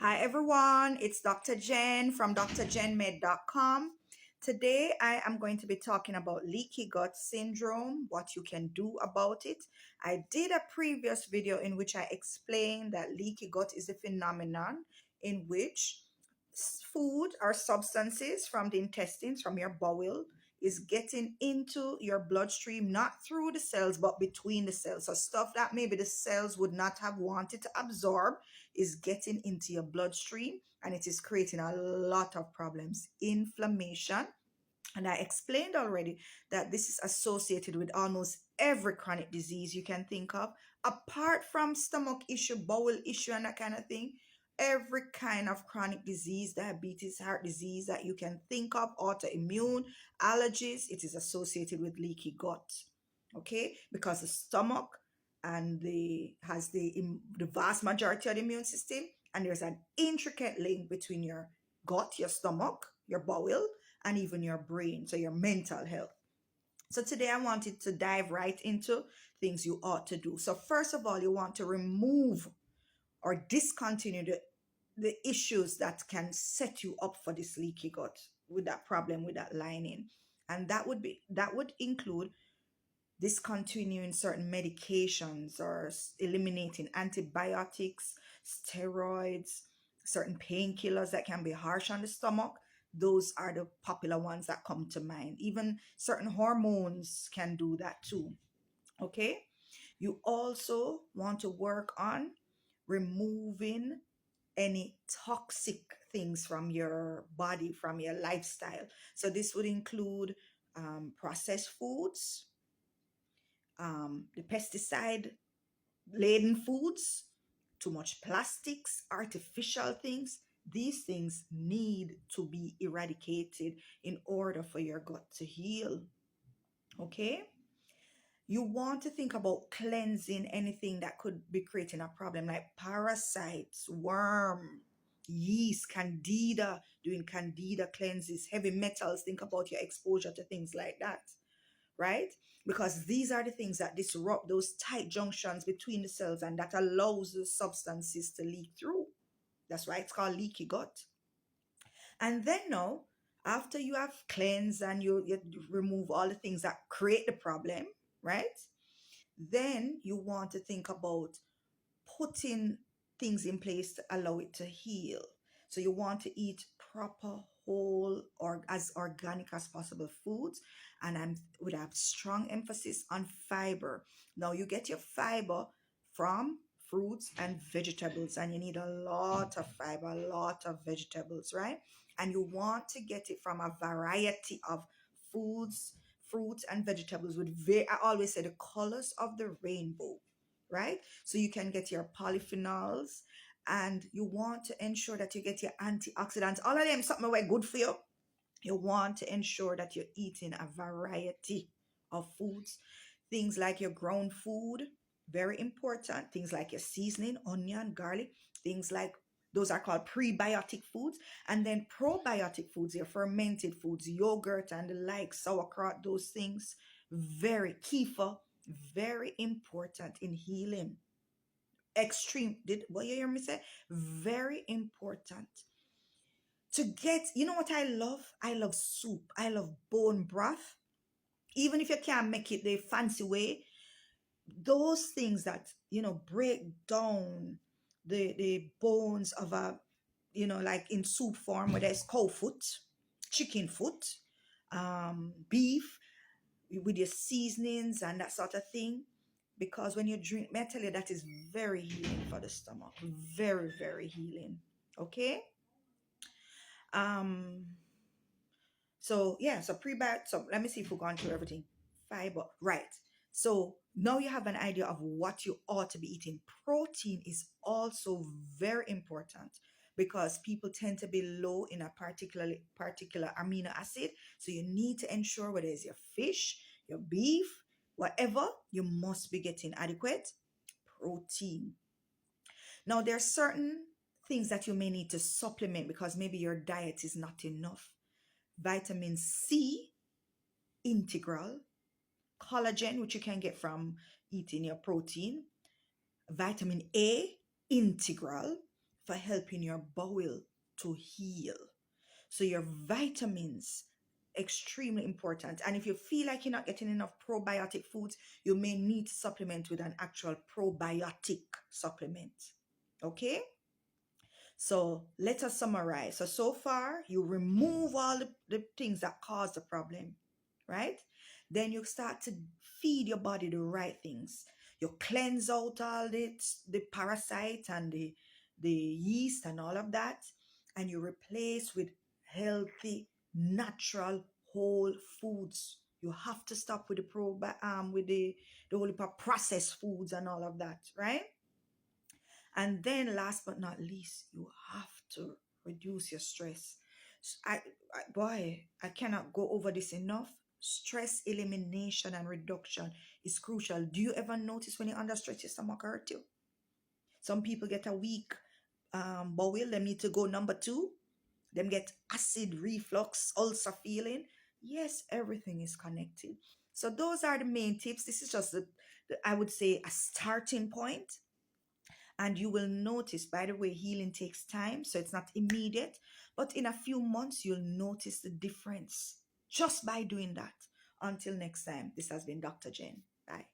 Hi everyone, it's Dr. Jen from drjenmed.com. Today I am going to be talking about leaky gut syndrome, what you can do about it. I did a previous video in which I explained that leaky gut is a phenomenon in which food or substances from the intestines, from your bowel, is getting into your bloodstream, not through the cells, but between the cells. So stuff that maybe the cells would not have wanted to absorb is getting into your bloodstream, and it is creating a lot of problems, inflammation. And I explained already that this is associated with almost every chronic disease you can think of, apart from stomach issue, bowel issue, and that kind of thing. Every kind of chronic disease, diabetes, heart disease that you can think of, autoimmune, allergies, it is associated with leaky gut. Okay, because the stomach and the vast majority of the immune system, and there's an intricate link between your gut, your stomach, your bowel, and even your brain, so your mental health. So today I wanted to dive right into things you ought to do. So first of all, you want to remove or discontinue the issues that can set you up for this leaky gut, with that problem with that lining. And that would include discontinuing certain medications or eliminating antibiotics, steroids, certain painkillers that can be harsh on the stomach. Those are the popular ones that come to mind. Even certain hormones can do that too. Okay. You also want to work on removing any toxic things from your body, from your lifestyle. So this would include processed foods, the pesticide laden foods, too much plastics, artificial things. These things need to be eradicated in order for your gut to heal. Okay? You want to think about cleansing anything that could be creating a problem, like parasites, worm, yeast, candida, doing candida cleanses, heavy metals. Think about your exposure to things like that, right? Because these are the things that disrupt those tight junctions between the cells, and that allows the substances to leak through. That's why it's called leaky gut. And then now, after you have cleansed and you remove all the things that create the problem, right? Then you want to think about putting things in place to allow it to heal. So you want to eat proper, whole, or as organic as possible foods, and I would have strong emphasis on fiber. Now you get your fiber from fruits and vegetables, and you need a lot of fiber, a lot of vegetables, right? And you want to get it from a variety of foods, fruits, and vegetables with I always say the colors of the rainbow, right? So you can get your polyphenols, and you want to ensure that you get your antioxidants, all of them something very good for you. You want to ensure that you're eating a variety of foods, things like your ground food, very important, things like your seasoning, onion, garlic, things like those are called prebiotic foods. And then probiotic foods, your fermented foods, yogurt and the like, sauerkraut, those things, very kefir, very important in healing. Extreme, did what you hear me say? Very important to get. You know what I love? I love soup. I love bone broth. Even if you can't make it the fancy way, those things that break down the bones of a, like in soup form, where there's cow foot, chicken foot, beef, with your seasonings and that sort of thing. Because when you drink, may I tell you, that is very healing for the stomach. Very, very healing. Okay. Um. So yeah. So prebiotic. So let me see if we've gone through everything. Fiber. Right. So now you have an idea of what you ought to be eating. Protein is also very important, because people tend to be low in a particular amino acid. So you need to ensure, whether it's your fish, your beef, whatever, you must be getting adequate protein. Now, there are certain things that you may need to supplement because maybe your diet is not enough. Vitamin C, integral, collagen, which you can get from eating your protein, vitamin A, integral, for helping your bowel to heal. So your vitamins, extremely important. And if you feel like you're not getting enough probiotic foods, you may need to supplement with an actual probiotic supplement. Okay? So let us summarize. So far, you remove all the things that cause the problem, right? Then you start to feed your body the right things. You cleanse out all the parasite and the yeast and all of that, and you replace with healthy, natural, whole foods. You have to stop with the whole heap of processed foods and all of that, right? And then last but not least, you have to reduce your stress. Boy, I cannot go over this enough. Stress elimination and reduction is crucial. Do you ever notice when you're under stress, your stomach hurt you? Some people get a weak bowel, them need to go number two. Them get acid reflux, ulcer feeling. Yes, everything is connected. So those are the main tips. This is just I would say a starting point. And you will notice, by the way, healing takes time, so it's not immediate. But in a few months, you'll notice the difference just by doing that. Until next time, this has been Dr. Jen. Bye.